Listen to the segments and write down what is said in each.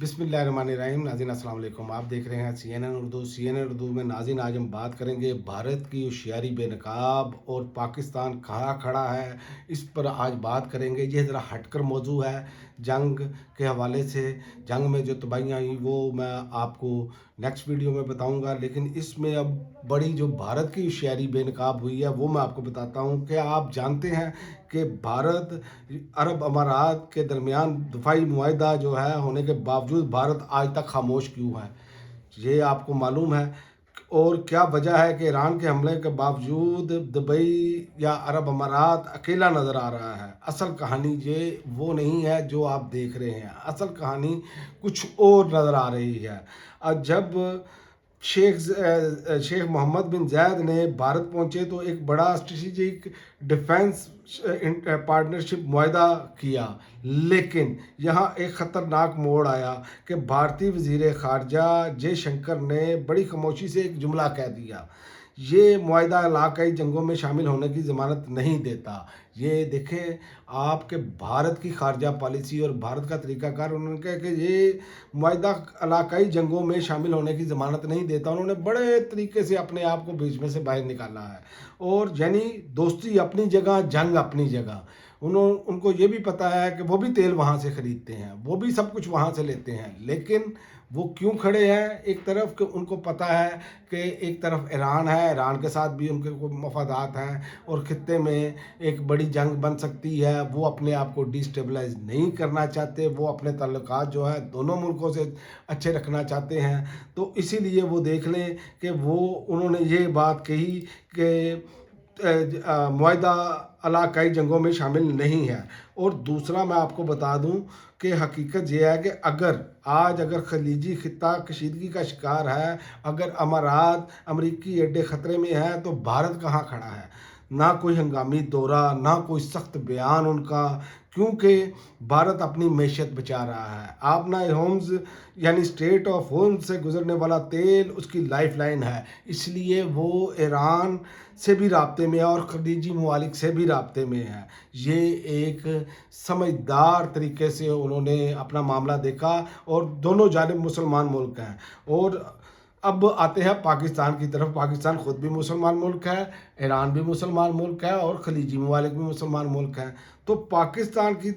बिस्मिल्लाहिर्रहमानिर्रहीम। नाज़रीन अस्सलाम वालेकुम। आप देख रहे हैं CNN उर्दू में। नाज़रीन आज हम बात करेंगे भारत की होशियारी बेनकाब और पाकिस्तान कहाँ खड़ा है, इस पर आज बात करेंगे। ये ज़रा हटकर मौजू है जंग के हवाले से। जंग में जो तबाहियाँ आई वो मैं आपको नेक्स्ट वीडियो में बताऊंगा, लेकिन इसमें अब बड़ी जो भारत की होशियारी बेनकाब हुई है वो मैं आपको बताता हूँ। कि आप जानते हैं कि भारत अरब अमारात के दरमियान दफाई मुआहदा जो है होने के बावजूद भारत आज तक खामोश क्यों है, ये आपको मालूम है। और क्या वजह है कि ईरान के हमले के बावजूद दुबई या अरब अमारात अकेला नज़र आ रहा है। असल कहानी ये वो नहीं है जो आप देख रहे हैं, असल कहानी कुछ और नज़र आ रही है। जब शेख मोहम्मद बिन जायद ने भारत पहुंचे तो एक बड़ा स्ट्रेटेजिक डिफेंस पार्टनरशिप मुआहदा किया, लेकिन यहाँ एक ख़तरनाक मोड़ आया कि भारतीय वज़ीर ख़ारजा जयशंकर ने बड़ी खामोशी से एक जुमला कह दिया, ये मुआहदा इलाकाई जंगों में शामिल होने की ज़मानत नहीं देता। ये देखें आपके भारत की खारजा पॉलिसी और भारत का तरीक़ाकार। उन्होंने कहा कि ये मुआहदा इलाकाई जंगों में शामिल होने की ज़मानत नहीं देता। उन्होंने बड़े तरीके से अपने आप को बीच में से बाहर निकाला है। और यानी दोस्ती अपनी जगह, जंग अपनी जगह। उनको ये भी पता है कि वो भी तेल वहाँ से ख़रीदते हैं, वो भी सब कुछ वहाँ से लेते हैं, लेकिन वो क्यों खड़े हैं एक तरफ कि उनको पता है कि एक तरफ ईरान है, ईरान के साथ भी उनके कोई मफादात हैं और ख़ित्ते में एक बड़ी जंग बन सकती है। वो अपने आप को डिस्टेबलाइज नहीं करना चाहते, वो अपने ताल्लुकात जो है दोनों मुल्कों से अच्छे रखना चाहते हैं। तो इसीलिए वो देख लें कि वो उन्होंने ये बात कही कि मुआहदा इलाकाई जंगों में शामिल नहीं है। और दूसरा मैं आपको बता दूं कि हकीकत यह है कि अगर खलीजी खित्ता कशीदगी का शिकार है, अगर अमारात अमरीकी अड्डे ख़तरे में है, तो भारत कहाँ खड़ा है? ना कोई हंगामी दौरा, ना कोई सख्त बयान उनका, क्योंकि भारत अपनी मैशियत बचा रहा है। आप ना होम्स यानी स्ट्रेट ऑफ होम्स से गुजरने वाला तेल उसकी लाइफ लाइन है, इसलिए वो ईरान से भी राब्ते में है और खलीजी ममालिक से भी राब्ते में है। ये एक समझदार तरीके से उन्होंने अपना मामला देखा। और दोनों जानिब मुसलमान मुल्क हैं। और अब आते हैं पाकिस्तान की तरफ। पाकिस्तान ख़ुद भी मुसलमान मुल्क है, ईरान भी मुसलमान मुल्क है और खलीजी ममालिक भी मुसलमान मुल्क हैं। तो पाकिस्तान की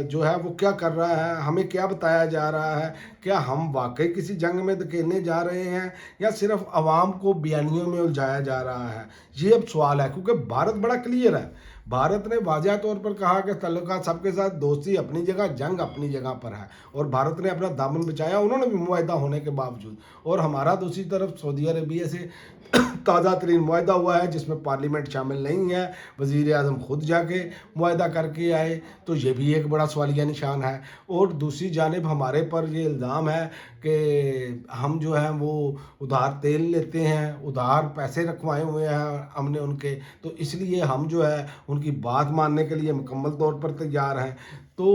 जो है वो क्या कर रहा है, हमें क्या बताया जा रहा है? क्या हम वाकई किसी जंग में धकेलने जा रहे हैं या सिर्फ अवाम को बयानियों में उलझाया जा रहा है? ये अब सवाल है, क्योंकि भारत बड़ा क्लियर है। भारत ने वाज़ह तौर पर कहा कि ताल्लुकात सबके साथ, दोस्ती अपनी जगह, जंग अपनी जगह पर है। और भारत ने अपना दामन बचाया, उन्होंने भी मुआहदा होने के बावजूद। और हमारा दूसरी तरफ सऊदी अरबिया से ताज़ा तरीन मुआहदा हुआ है जिसमें पार्लियामेंट शामिल नहीं है, वज़ीर आज़म खुद जाके मुआहदा करके आए। तो ये भी एक बड़ा सवालिया निशान है। और दूसरी जानिब हमारे पर ये इल्ज़ाम है कि हम जो है वो उधार तेल लेते हैं, उधार पैसे रखवाए हुए हैं हमने उनके, तो इसलिए हम जो है उनकी बात मानने के लिए मुकम्मल तौर पर तैयार हैं। तो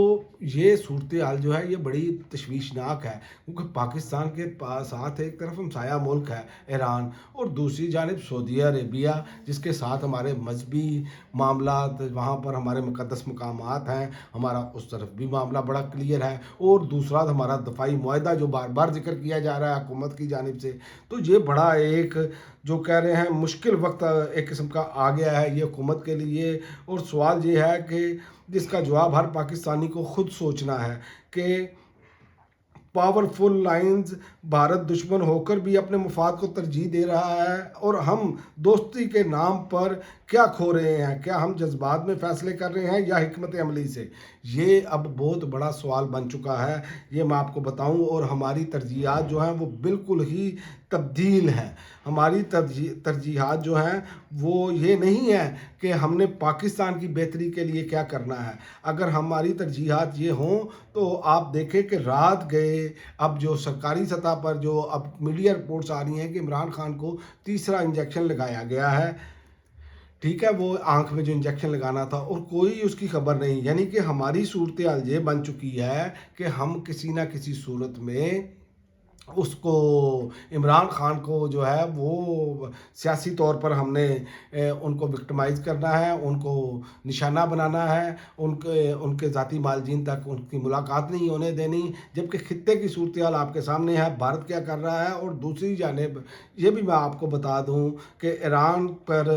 ये सूरत हाल जो है ये बड़ी तशवीशनाक है, क्योंकि पाकिस्तान के पास साथ एक तरफ हमसाया मुल्क है ईरान, और दूसरी जानिब सऊदी अरेबिया जिसके साथ हमारे मजहबी मामलात, वहाँ पर हमारे मुक़द्दस मकामात हैं, हमारा उस तरफ भी मामला बड़ा क्लियर है। और दूसरा हमारा दफ़ाई मुआहदा जो बार बार जिक्र किया जा रहा है हुकूमत की जानिब से। तो ये बड़ा एक जो कह रहे हैं मुश्किल वक्त एक किस्म का आ गया है ये हुकूमत के लिए। और सवाल ये है कि जिसका जवाब हर पाकिस्तानी को खुद सोचना है कि पावरफुल लाइंस भारत दुश्मन होकर भी अपने मफाद को तरजीह दे रहा है, और हम दोस्ती के नाम पर क्या खो रहे हैं? क्या हम जज्बात में फ़ैसले कर रहे हैं या हिकमत अमली से? ये अब बहुत बड़ा सवाल बन चुका है, ये मैं आपको बताऊं। और हमारी तरजीहात जो हैं वो बिल्कुल ही तब्दील हैं। हमारी तरजीहात जो हैं वो ये नहीं है कि हमने पाकिस्तान की बेहतरी के लिए क्या करना है। अगर हमारी तरजीहात ये हों तो आप देखें कि रात गए, अब जो सरकारी सतह पर जो अब मीडिया रिपोर्ट्स आ रही हैं कि इमरान खान को तीसरा इंजेक्शन लगाया गया है। ठीक है, वो आंख में जो इंजेक्शन लगाना था, और कोई उसकी खबर नहीं। यानी कि हमारी सूरत हाल ये बन चुकी है कि हम किसी ना किसी सूरत में اس کو عمران خان کو جو ہے وہ سیاسی طور پر ہم نے ان کو وکٹمائز کرنا ہے، ان کو نشانہ بنانا ہے، ان کے ذاتی معالجین تک ان کی ملاقات نہیں ہونے دینی، جبکہ خطے کی صورتحال آپ کے سامنے ہے، بھارت کیا کر رہا ہے۔ اور دوسری جانب یہ بھی میں آپ کو بتا دوں کہ ایران پر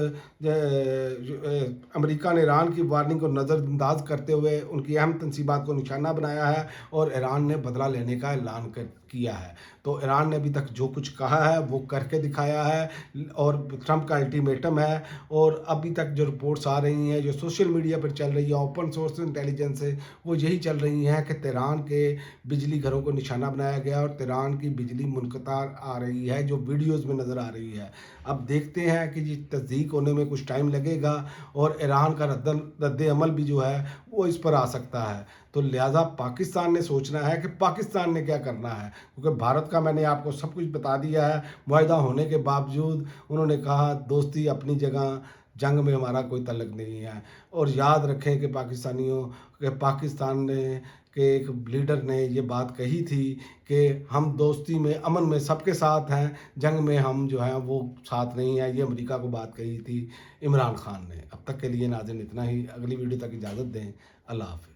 امریکہ نے ایران کی وارننگ کو نظر انداز کرتے ہوئے ان کی اہم تنصیبات کو نشانہ بنایا ہے، اور ایران نے بدلہ لینے کا اعلان کیا ہے۔ تو ایران نے ابھی تک جو کچھ کہا ہے وہ کر کے دکھایا ہے، اور ٹرمپ کا الٹیمیٹم ہے، اور ابھی تک جو رپورٹس آ رہی ہیں، جو سوشل میڈیا پر چل رہی ہے، اوپن سورس انٹیلیجنس سے، وہ یہی چل رہی ہیں کہ تہران کے بجلی گھروں کو نشانہ بنایا گیا، اور تہران کی بجلی منقطع آ رہی ہے، جو ویڈیوز میں نظر آ رہی ہے۔ اب دیکھتے ہیں کہ یہ تصدیق ہونے میں کچھ ٹائم لگے گا، اور ایران کا رد عمل بھی جو ہے وہ اس پر آ سکتا ہے۔ تو لہٰذا پاکستان نے سوچنا ہے کہ پاکستان نے کیا کرنا ہے، کیونکہ بھارت کا میں نے آپ کو سب کچھ بتا دیا ہے۔ معاہدہ ہونے کے باوجود انہوں نے کہا دوستی اپنی جگہ، جنگ میں ہمارا کوئی تعلق نہیں ہے۔ اور یاد رکھیں کہ پاکستانیوں کہ پاکستان نے کے ایک لیڈر نے یہ بات کہی تھی کہ ہم دوستی میں، امن میں سب کے ساتھ ہیں، جنگ میں ہم جو ہیں وہ ساتھ نہیں ہیں۔ یہ امریکہ کو بات کہی تھی عمران خان نے۔ اب تک کے لیے ناظرین اتنا ہی، اگلی ویڈیو تک اجازت دیں، اللہ حافظ۔